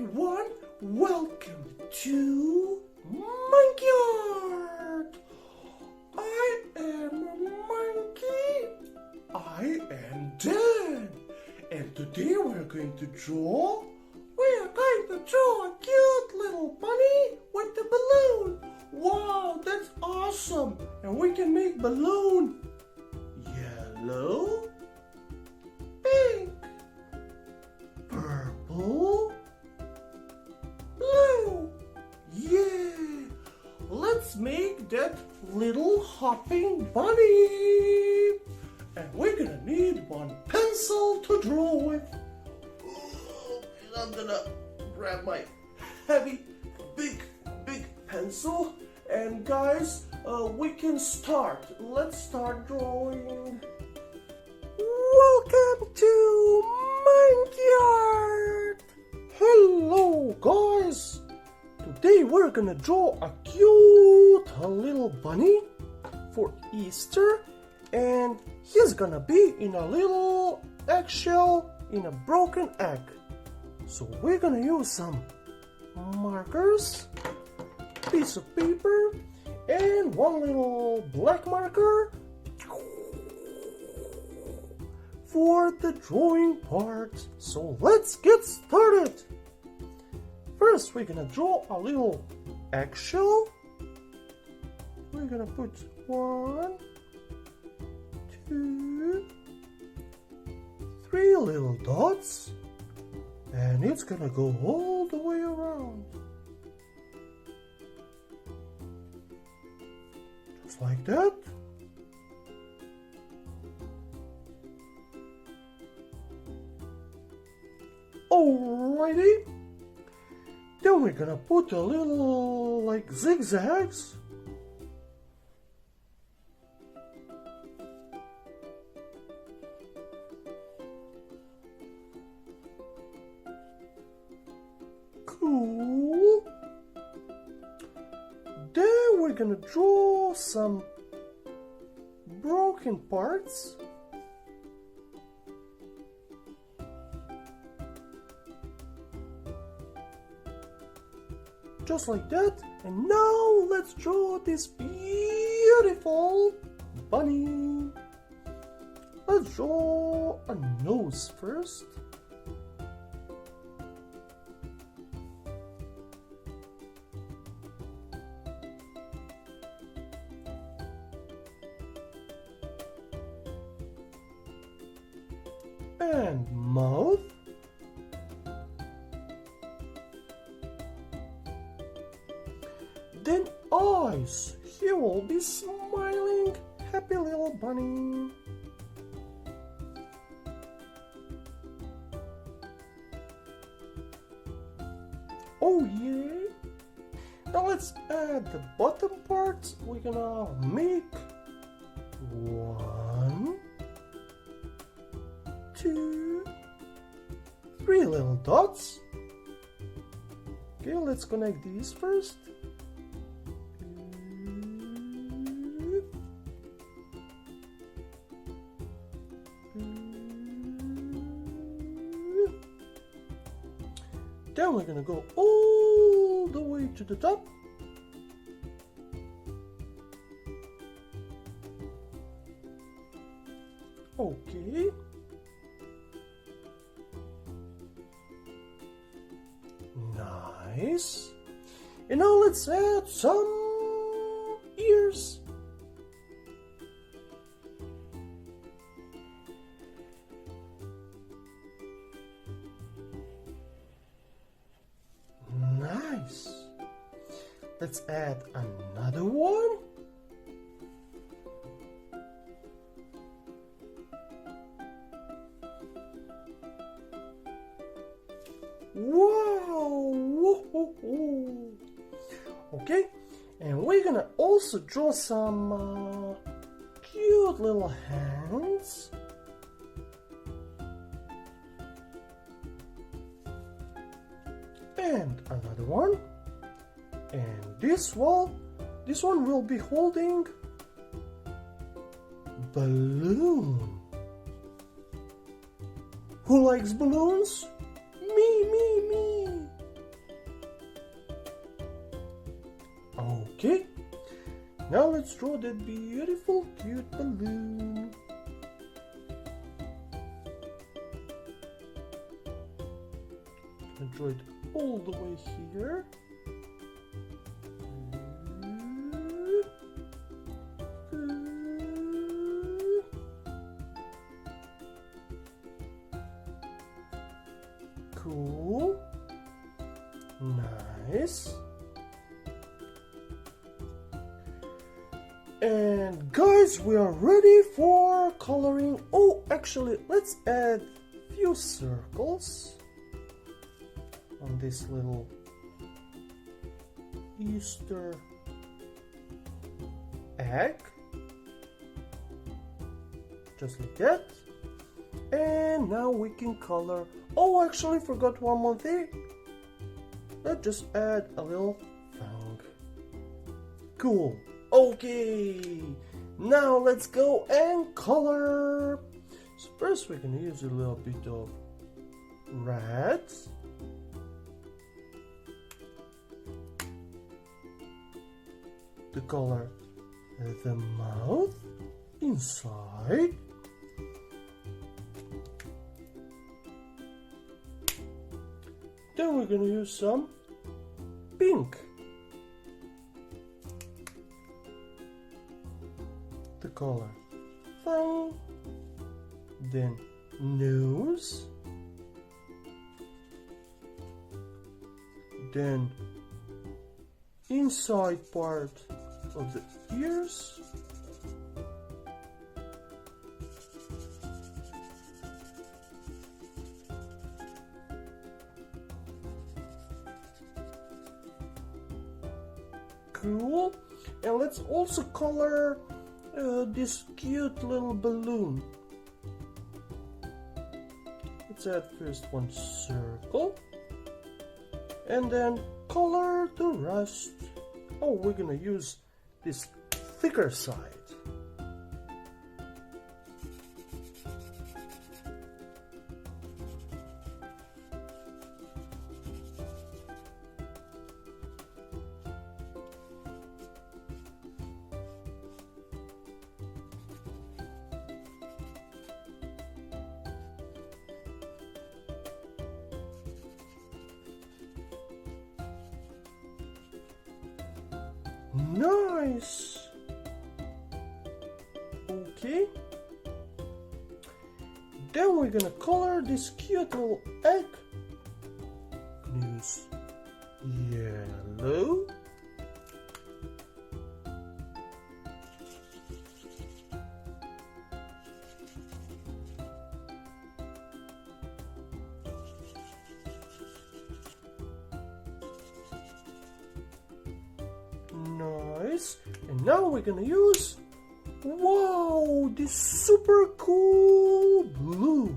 everyone, welcome to Monkeyard. I am a monkey. I am Dan. And today we're going to draw a cute little bunny with a balloon. Wow, that's awesome. And we can make balloon yellow, pink, purple, blue. Yeah! Let's make that little hopping bunny. And we're gonna need one pencil to draw with. And I'm gonna grab my heavy, big pencil. And guys, we can start. Let's start drawing. Welcome to Monkeyard. Hello guys. Today we're gonna draw a cute little bunny for Easter, and he's gonna be in a little eggshell in a broken egg. So we're gonna use some markers, piece of paper, and one little black marker for the drawing part. So let's get started. First, we're gonna draw a little eggshell. We're gonna put 1, 2, 3 little dots, and it's gonna go all the way around. Just like that. Alrighty. Then we're gonna put a little like zigzags. Cool. Then we're gonna draw some broken parts. Just like that. And now let's draw this beautiful bunny. Let's draw a nose first. And mouth. Then eyes. He will be smiling, happy little bunny. Oh yeah. Now let's add the bottom part. We're gonna make 1, 2, 3 little dots. Okay, let's connect these first. Then we're gonna go all the way to the top. Okay. Nice. And now let's add some ears. Nice. Let's add another one. Wow! Woo-hoo-hoo. Okay, and we're gonna also draw some cute little hands. And another one. And this one will be holding balloon. Who likes balloons? Me. Okay, now let's draw that beautiful cute balloon. Draw it all the way here. Cool. Nice. And guys, we are ready for coloring. Oh, actually, let's add a few circles on this little Easter egg, just like that. And now we can color. Oh, actually forgot one more thing. Let's just add a little thong. Cool. Okay, now let's go and color. So first we're gonna use a little bit of red. To color the mouth inside. Then we're gonna use some pink to color thumb, then nose, then inside part of the ears, cool. And let's also color this cute little balloon. Let's add first one circle and then color the rest. Oh, we're gonna use this thicker side. Nice. Okay. Then we're gonna color this cute little egg. Use yellow. Nice. And now we're gonna use, wow, this super cool blue.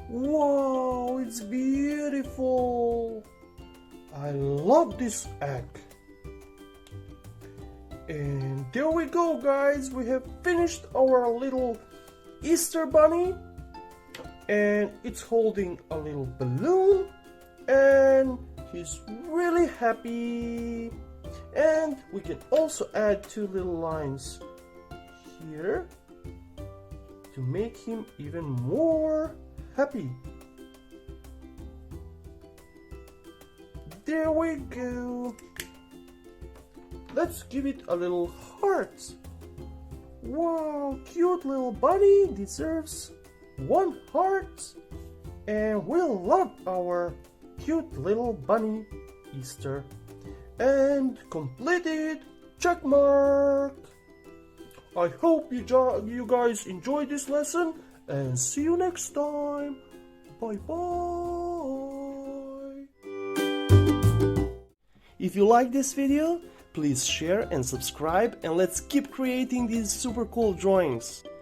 Wow, it's beautiful. I love this egg. And there we go, guys. We have finished our little Easter bunny. And it's holding a little balloon. And he's really happy. And we can also add two little lines here to make him even more happy. There we go. Let's give it a little heart. Wow, cute little bunny deserves 1 heart. And we'll love our cute little bunny Easter. And completed. Check mark. I hope you guys enjoyed this lesson, and see you next time. Bye bye. If you like this video, please share and subscribe, and let's keep creating these super cool drawings.